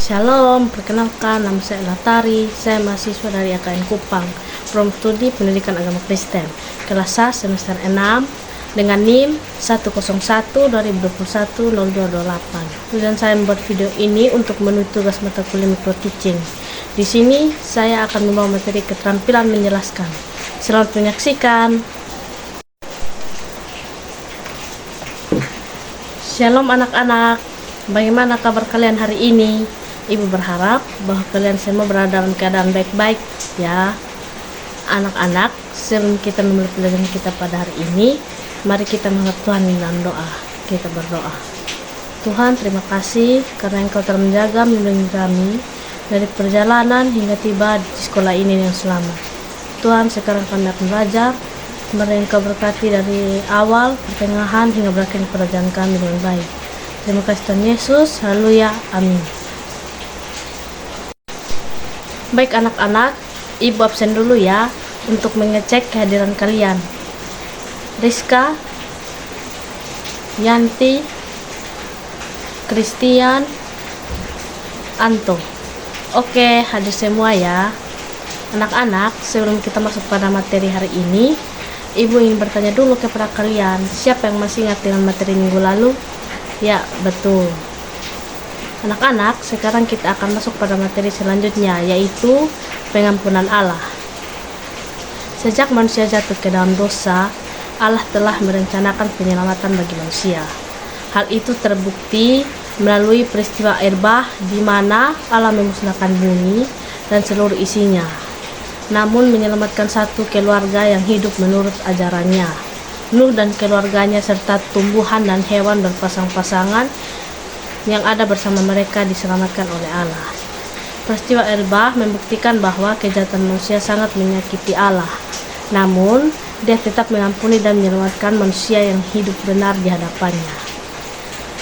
Shalom, perkenalkan nama saya Latari, saya mahasiswa dari AKN Kupang, Program Studi Pendidikan Agama Kristen, kelas A semester 6, dengan NIM 101-2021-0228. Tujuan saya membuat video ini untuk menuju tugas mata kuliah micro teaching. Di sini saya akan membawa materi keterampilan menjelaskan. Selamat menyaksikan. Shalom anak-anak, bagaimana kabar kalian hari ini? Ibu berharap bahwa kalian semua berada dalam keadaan baik-baik ya. Anak-anak, sebelum kita memulai pelajaran kita pada hari ini, mari kita menghadap Tuhan dalam doa. Kita berdoa. Tuhan, terima kasih karena Engkau telah menjaga melindungi kami dari perjalanan hingga tiba di sekolah ini dengan selamat. Tuhan, sekarang kami akan belajar. Mari Engkau berkati dari awal, pertengahan hingga berakhir perjalanan kami dengan baik. Terima kasih Tuhan Yesus. Haleluya. Amin. Baik anak-anak, Ibu absen dulu ya untuk mengecek kehadiran kalian. Rizka, Yanti, Christian, Anto. Oke, hadir semua ya. Anak-anak, sebelum kita masuk pada materi hari ini, Ibu ingin bertanya dulu kepada kalian, siapa yang masih ingat dengan materi minggu lalu? Ya, betul. Anak-anak, sekarang kita akan masuk pada materi selanjutnya, yaitu pengampunan Allah. Sejak manusia jatuh ke dalam dosa, Allah telah merencanakan penyelamatan bagi manusia. Hal itu terbukti melalui peristiwa air bah di mana Allah memusnahkan bumi dan seluruh isinya, namun menyelamatkan satu keluarga yang hidup menurut ajarannya. Nuh dan keluarganya serta tumbuhan dan hewan berpasang-pasangan yang ada bersama mereka diselamatkan oleh Allah. Peristiwa air bah membuktikan bahwa kejahatan manusia sangat menyakiti Allah. Namun, Dia tetap mengampuni dan menyelamatkan manusia yang hidup benar di hadapannya.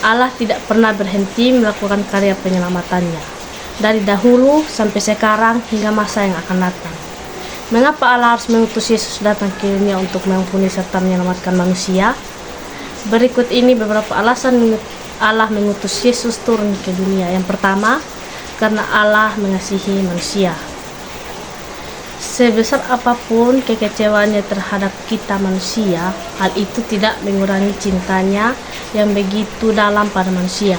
Allah tidak pernah berhenti melakukan karya penyelamatannya, dari dahulu sampai sekarang hingga masa yang akan datang. Mengapa Allah harus mengutus Yesus datang ke dunia untuk mengampuni serta menyelamatkan manusia? Berikut ini beberapa alasan Allah mengutus Yesus turun ke dunia. Yang pertama, karena Allah mengasihi manusia. Sebesar apapun kekecewaannya terhadap kita manusia, hal itu tidak mengurangi cintanya yang begitu dalam pada manusia.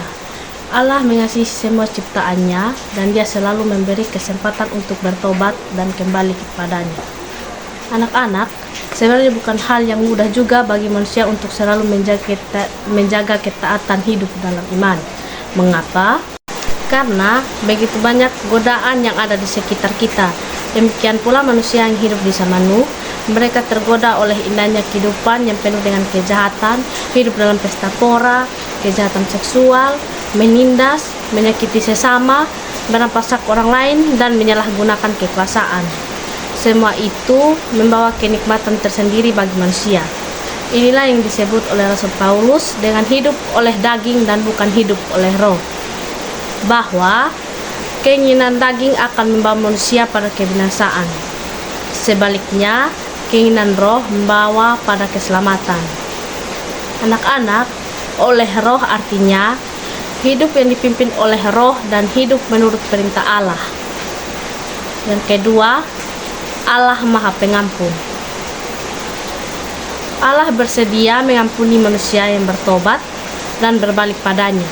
Allah mengasihi semua ciptaannya dan Dia selalu memberi kesempatan untuk bertobat dan kembali kepadanya. Anak-anak, sebenarnya bukan hal yang mudah juga bagi manusia untuk selalu menjaga ketaatan hidup dalam iman. Mengapa? Karena begitu banyak godaan yang ada di sekitar kita. Demikian pula manusia yang hidup di zaman Nuh, mereka tergoda oleh indahnya kehidupan yang penuh dengan kejahatan, hidup dalam pesta pora, kejahatan seksual, menindas, menyakiti sesama, merampas hak orang lain, dan menyalahgunakan kekuasaan. Semua itu membawa kenikmatan tersendiri bagi manusia. Inilah yang disebut oleh Rasul Paulus dengan hidup oleh daging dan bukan hidup oleh roh. Bahwa keinginan daging akan membawa manusia pada kebinasaan. Sebaliknya, keinginan roh membawa pada keselamatan. Anak-anak, oleh roh artinya hidup yang dipimpin oleh roh dan hidup menurut perintah Allah. Yang kedua, Allah Maha Pengampun. Allah bersedia mengampuni manusia yang bertobat dan berbalik padanya.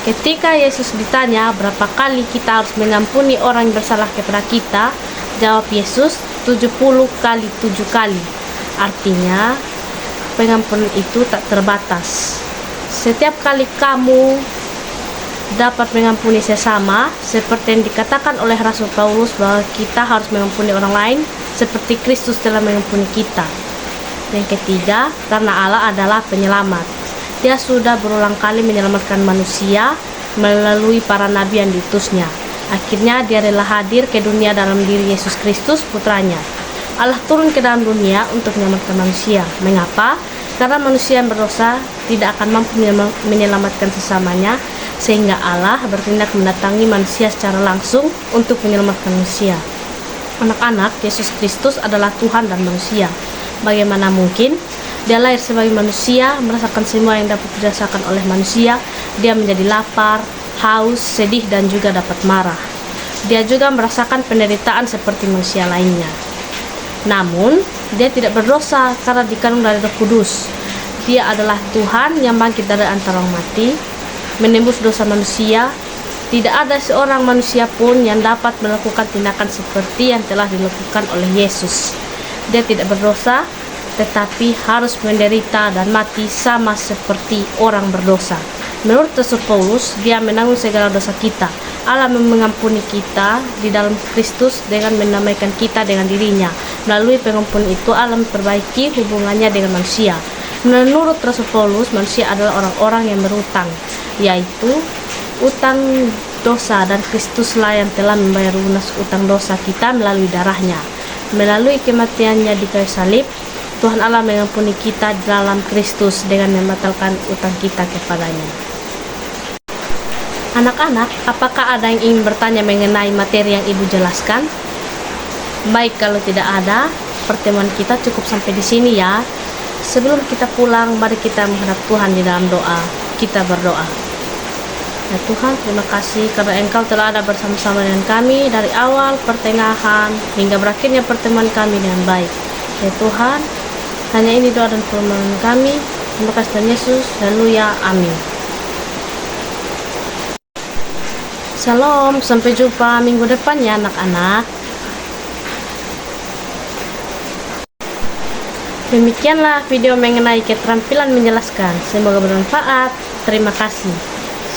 Ketika Yesus ditanya berapa kali kita harus mengampuni orang yang bersalah kepada kita, jawab Yesus 70 kali 7 kali. Artinya, pengampunan itu tak terbatas. Setiap kali kamu dapat mengampuni sesama, seperti yang dikatakan oleh Rasul Paulus bahwa kita harus mengampuni orang lain seperti Kristus telah mengampuni kita. Yang ketiga, karena Allah adalah penyelamat. Dia sudah berulang kali menyelamatkan manusia melalui para nabi yang diutusnya. Akhirnya Dia rela hadir ke dunia dalam diri Yesus Kristus, putranya. Allah turun ke dalam dunia untuk menyelamatkan manusia. Mengapa? Karena manusia yang berdosa tidak akan mampu menyelamatkan sesamanya, sehingga Allah bertindak mendatangi manusia secara langsung untuk menyelamatkan manusia. Anak-anak, Yesus Kristus adalah Tuhan dan manusia. Bagaimana mungkin? Dia lahir sebagai manusia, merasakan semua yang dapat dirasakan oleh manusia. Dia menjadi lapar, haus, sedih, dan juga dapat marah. Dia juga merasakan penderitaan seperti manusia lainnya. Namun, dia tidak berdosa karena dikandung dari Roh Kudus. Dia adalah Tuhan yang bangkit dari antara orang mati, menembus dosa manusia. Tidak ada seorang manusia pun yang dapat melakukan tindakan seperti yang telah dilakukan oleh Yesus. Dia tidak berdosa, tetapi harus menderita dan mati sama seperti orang berdosa. Menurut Rasul Paulus, dia menanggung segala dosa kita. Allah mengampuni kita di dalam Kristus dengan menamaikan kita dengan dirinya. Melalui pengampunan itu, Allah memperbaiki hubungannya dengan manusia. Menurut Rasul Paulus, manusia adalah orang-orang yang berutang, yaitu utang dosa, dan Kristuslah yang telah membayar lunas utang dosa kita melalui darahnya. Melalui kematiannya di kayu salib, Tuhan Allah mengampuni kita dalam Kristus dengan membatalkan utang kita kepadanya. Anak-anak, apakah ada yang ingin bertanya mengenai materi yang Ibu jelaskan? Baik, kalau tidak ada, pertemuan kita cukup sampai di sini ya. Sebelum kita pulang, mari kita menghadap Tuhan di dalam doa. Kita berdoa. Ya Tuhan, terima kasih karena Engkau telah ada bersama-sama dengan kami dari awal, pertengahan, hingga berakhirnya pertemuan kami dengan baik. Ya Tuhan, hanya ini doa dan permohonan kami. Terima kasih Tuhan Yesus. Haleluya. Amin. Shalom, sampai jumpa minggu depan ya anak-anak. Demikianlah video mengenai keterampilan menjelaskan. Semoga bermanfaat. Terima kasih.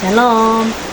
Shalom.